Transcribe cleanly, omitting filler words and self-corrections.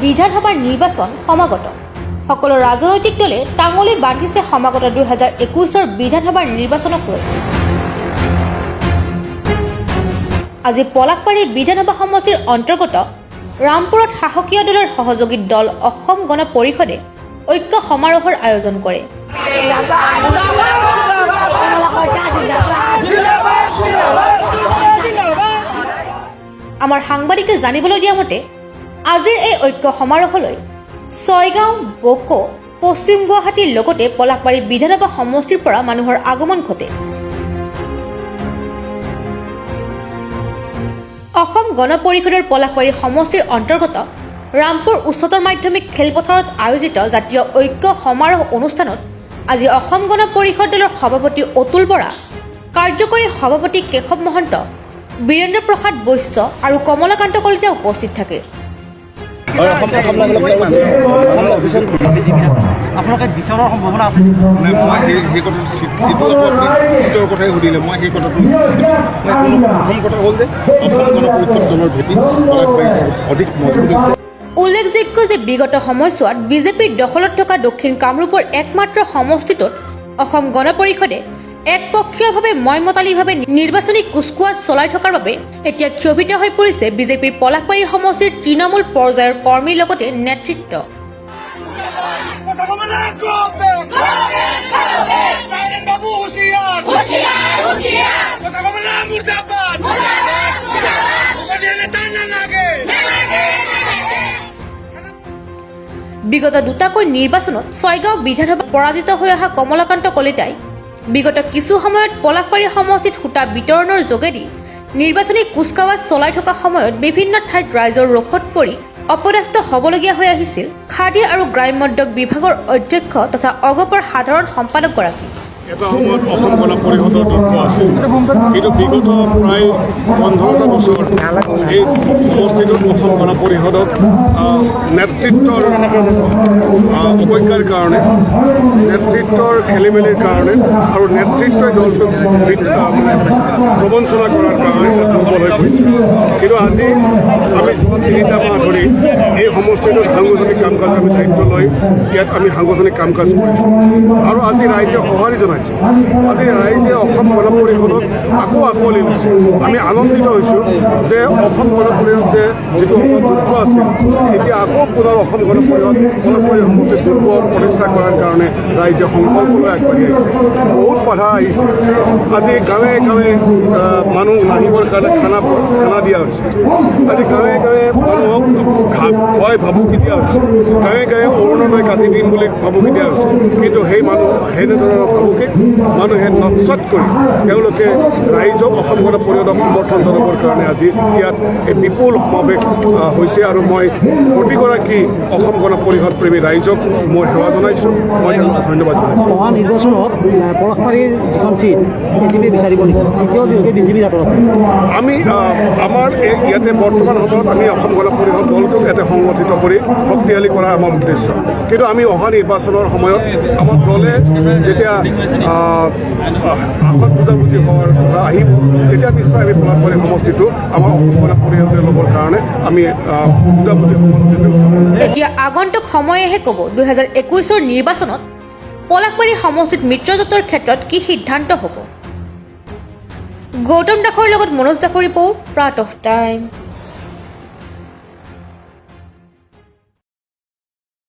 বিধানসভাৰ নিৰ্বাচন সমাগত। সকলো ৰাজনৈতিক দলে টাঙলি বান্ধিছে সমাগত 2021 বিধানসভাৰ নিৰ্বাচনক লৈ। আজি পলাকপাৰী বিধানসভা সমষ্টিৰ অন্তৰ্গত ৰামপুৰত শাসকীয় দলৰ সহযোগী দল অসম গণ পৰিষদে ঐক্য সমাৰোহৰ আয়োজন কৰে। আমাৰ সাংবাদিকে জানিবলৈ দিয়া মতে আজিৰ এই ঐক্য সমাৰোহলৈ ছয়গাঁও, বকো, পশ্চিম গুৱাহাটীৰ লগতে পলাকপাৰী বিধানসভা সমষ্টিৰ পৰা মানুহৰ আগমন ঘটে। অসম গণ পৰিষদৰ পলাকপাৰী সমষ্টিৰ অন্তৰ্গত ৰামপুৰ উচ্চতৰ মাধ্যমিক খেলপথাৰত আয়োজিত জাতীয় ঐক্য সমাৰোহ অনুষ্ঠানত আজি অসম গণ পৰিষদ দলৰ সভাপতি অতুল বৰা, কাৰ্যকৰী সভাপতি কেশৱ মহন্ত, বীৰেন্দ্ৰ প্ৰসাদ বৈশ্য আৰু কমলাকান্ত কলিতা উপস্থিত থাকে। আপোনালোকে বিচৰাৰ সম্ভাৱনা আছে? নাই, মই সেই কথাটো কথাই সুধিলে মই সেই কথাটো প্ৰথম কথা হ'ল যে অসম গণ পৰিষদ দলৰ ভেটি অধিক মজবুত হৈছে। উল্লেখযোগ্য যে বিগত সময়ছোৱাত বিজেপিৰ দখলত থকা দক্ষিণ কামৰূপৰ একমাত্ৰ সমষ্টিটোত অসম গণ পৰিষদে একপক্ষীয়ভাৱে মইমতালিভাৱে নিৰ্বাচনী কুচকুৱাজ চলাই থকাৰ বাবে এতিয়া ক্ষোভিত হৈ পৰিছে বিজেপিৰ পলাকপাৰী সমষ্টিৰ তৃণমূল পৰ্যায়ৰ কৰ্মীৰ লগতে নেতৃত্ব। বিগত দুটাকৈ নিৰ্বাচনত ছয়গাঁও বিধানসভা পৰাজিত হৈ অহা কমলাকান্ত কলিতাই বিগত কিছু সময়ত পলাকপাৰী সমষ্টিত সূতা বিতৰণৰ যোগেদি নিৰ্বাচনী কুচকাৱাজ চলাই থকা সময়ত বিভিন্ন ঠাইত ৰাইজৰ ৰোষত পৰি অপদস্থ হ'বলগীয়া হৈ আহিছিল খাদী আৰু গ্ৰাম্যোদ্যোগ বিভাগৰ অধ্যক্ষ তথা অগপৰ সাধাৰণ সম্পাদকগৰাকী। এটা সময়ত অসম গণ পৰিষদৰ দক্ষ আছিল, কিন্তু বিগত প্ৰায় 15টা বছৰ এই সমষ্টিটোত অসম গণ পৰিষদক নেতৃত্বৰ অৱজ্ঞাৰ কাৰণে, নেতৃত্বৰ খেলিমেলিৰ কাৰণে আৰু নেতৃত্বই দলটোক প্ৰবঞ্চনা কৰাৰ কাৰণে দুৰ্বল হৈ পৰিছে। কিন্তু আজি আমি যোৱা 3টা মাহ ধৰি এই সমষ্টিটোত সাংগঠনিক কাম কাজ আমি দায়িত্ব লৈ ইয়াত আমি সাংগঠনিক কাম কাজ কৰিছোঁ আৰু আজি ৰাইজে সঁহাৰি জনাইছে। আজি ৰাইজে অসম গণ পৰিষদক আকৌ আঁকোৱালি লৈছে। আমি আনন্দিত হৈছোঁ যে অসম গণ পৰিষদ যে যিটো সময়ত দুৰ্গ আছিল, এতিয়া আকৌ পুনৰ অসম গণ পৰিষদ পলাকপাৰী সমষ্টিত দুৰ্গ প্ৰতিষ্ঠা কৰাৰ কাৰণে ৰাইজে সংকল্প লৈ আগবাঢ়ি আহিছে। বহুত বাধা আহিছে। আজি গাঁৱে গাঁৱে মানুহ নাহিবৰ কাৰণে খানা দিয়া হৈছে। আজি গাঁৱে গাঁৱে মানুহক ভয় ভাবুকি দিয়া হৈছে। গাঁৱে গাঁৱে অৰুণোদয় কাটি দিম বুলি ভাবুকি দিয়া হৈছে। কিন্তু সেই মানুহ সেনেধৰণৰ ভাবুকি মানুহে নচট কৰি তেওঁলোকে ৰাইজক অসম গণ পৰিষদক সমৰ্থন জনাবৰ কাৰণে আজি ইয়াত এই বিপুল সমাৱেশ হৈছে আৰু মই প্ৰতিগৰাকী অসম গণ পৰিষদ প্ৰেমী ৰাইজক মই সেৱা জনাইছোঁ, মই তেওঁলোকক ধন্যবাদ জনাইছোঁ। অহা নিৰ্বাচনত পলাকপাৰীৰ যিখন চিট বিজেপিয়ে বিচাৰিব নেকি? এতিয়াও যিহেতু বিজেপিৰ হাতত আছে। আমি আমাৰ ইয়াতে বৰ্তমান সময়ত আমি অসম গণ পৰিষদ দলটোক ইয়াতে সংগঠিত কৰি শক্তিশালী কৰা আমাৰ উদ্দেশ্য। কিন্তু আমি অহা নিৰ্বাচনৰ সময়ত আমাৰ দলে যেতিয়া আসন বুজাবুজি হোৱাৰ কথা আহিব, তেতিয়া নিশ্চয় আমি পলাকপাৰী সমষ্টিটো আমাৰ অসম গণ পৰিষদে ল'বৰ কাৰণে আমি বুজাবুজি এতিয়া আগন্তুক সময়েহে ক'ব 2021 নিৰ্বাচনত পলাকপাৰী সমষ্টিত মিত্ৰজোঁটৰ ক্ষেত্ৰত কি সিদ্ধান্ত হ'ব। গৌতম দাসৰ লগত মনোজ দাসৰ ৰিপৰ্ট, প্ৰাত অফ টাইম।